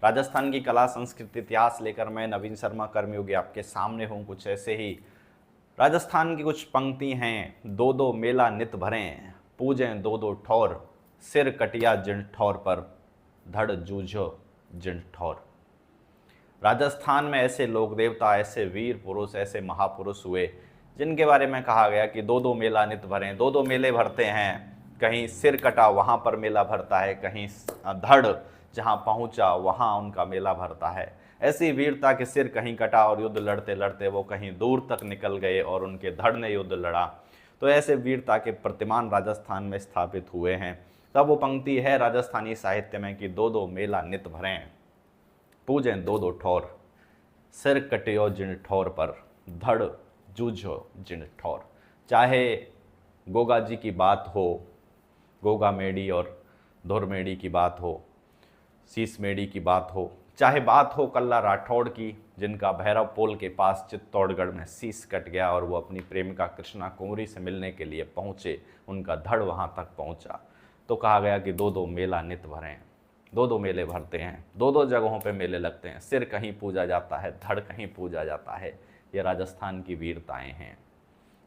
राजस्थान की कला संस्कृति इतिहास लेकर मैं नवीन शर्मा कर्मयोगी आपके सामने हूँ। कुछ ऐसे ही राजस्थान की कुछ पंक्ति हैं। दो दो मेला नित भरें, पूजें दो दो ठौर, सिर कटिया जिन ठौर पर, धड़ जूझो जिन ठौर। राजस्थान में ऐसे लोक देवता, ऐसे वीर पुरुष, ऐसे महापुरुष हुए जिनके बारे में कहा गया कि दो दो मेला नित भरें, दो दो मेले भरते हैं। कहीं सिर कटा वहाँ पर मेला भरता है, कहीं धड़ जहाँ पहुँचा वहाँ उनका मेला भरता है। ऐसी वीरता के सिर कहीं कटा और युद्ध लड़ते लड़ते वो कहीं दूर तक निकल गए और उनके धड़ ने युद्ध लड़ा। तो ऐसे वीरता के प्रतिमान राजस्थान में स्थापित हुए हैं। तब वो पंक्ति है राजस्थानी साहित्य में कि दो दो मेला नित भरें, पूजें दो दो ठौर, सिर कटियो जिन ठौर पर, धड़ जूझो जिन ठौर। चाहे गोगा जी की बात हो, गोगा मेडी और धुर मेडी की बात हो, शीश मेडी की बात हो, चाहे बात हो कल्ला राठौड़ की जिनका भैरव पोल के पास चित्तौड़गढ़ में शीश कट गया और वो अपनी प्रेमिका कृष्णा कुंवरी से मिलने के लिए पहुँचे, उनका धड़ वहाँ तक पहुँचा। तो कहा गया कि दो दो मेला नित भरें, दो दो मेले भरते हैं, दो दो जगहों पे मेले लगते हैं, सिर कहीं पूजा जाता है, धड़ कहीं पूजा जाता है। ये राजस्थान की वीरताएं हैं।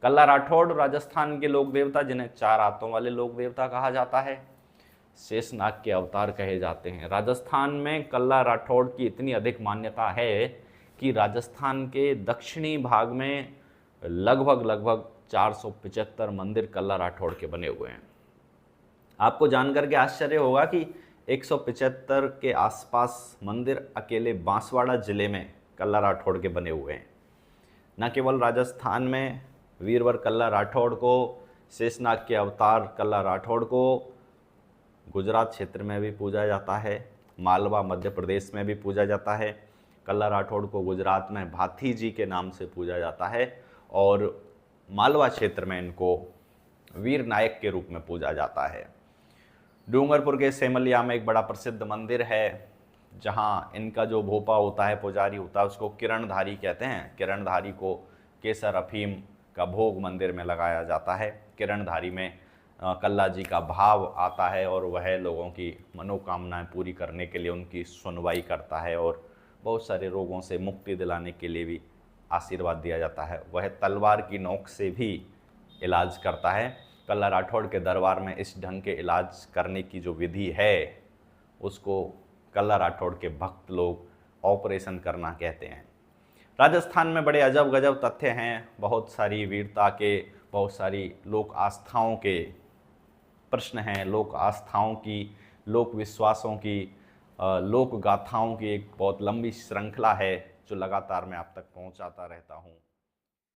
कल्ला राठौड़ राजस्थान के लोक देवता जिन्हें चार हाथों वाले लोक देवता कहा जाता है, शेषनाग के अवतार कहे जाते हैं। राजस्थान में कल्ला राठौड़ की इतनी अधिक मान्यता है कि राजस्थान के दक्षिणी भाग में लगभग 475 मंदिर कल्ला राठौड़ के बने हुए हैं। आपको जानकर के आश्चर्य होगा कि 175 के आसपास मंदिर अकेले बांसवाड़ा जिले में कल्ला राठौड़ के बने हुए हैं। न केवल राजस्थान में वीरवर कल्ला राठौड़ को, शेषनाग के अवतार कल्ला राठौड़ को गुजरात क्षेत्र में भी पूजा जाता है, मालवा मध्य प्रदेश में भी पूजा जाता है। कल्ला राठौड़ को गुजरात में भाथी जी के नाम से पूजा जाता है और मालवा क्षेत्र में इनको वीर नायक के रूप में पूजा जाता है। डूंगरपुर के सेमलिया में एक बड़ा प्रसिद्ध मंदिर है जहां इनका जो भोपा होता है, पुजारी होता है, उसको किरणधारी कहते हैं। किरणधारी को केसर अफीम का भोग मंदिर में लगाया जाता है। किरणधारी में कल्ला जी का भाव आता है और वह लोगों की मनोकामनाएं पूरी करने के लिए उनकी सुनवाई करता है और बहुत सारे रोगों से मुक्ति दिलाने के लिए भी आशीर्वाद दिया जाता है। वह तलवार की नोक से भी इलाज करता है। कल्ला राठौड़ के दरबार में इस ढंग के इलाज करने की जो विधि है उसको कल्ला राठौड़ के भक्त लोग ऑपरेशन करना कहते हैं। राजस्थान में बड़े अजब गजब तथ्य हैं, बहुत सारी वीरता के, बहुत सारी लोक आस्थाओं के प्रश्न हैं, लोक आस्थाओं की, लोक विश्वासों की, लोक गाथाओं की एक बहुत लंबी श्रृंखला है जो लगातार मैं आप तक पहुंचाता रहता हूं।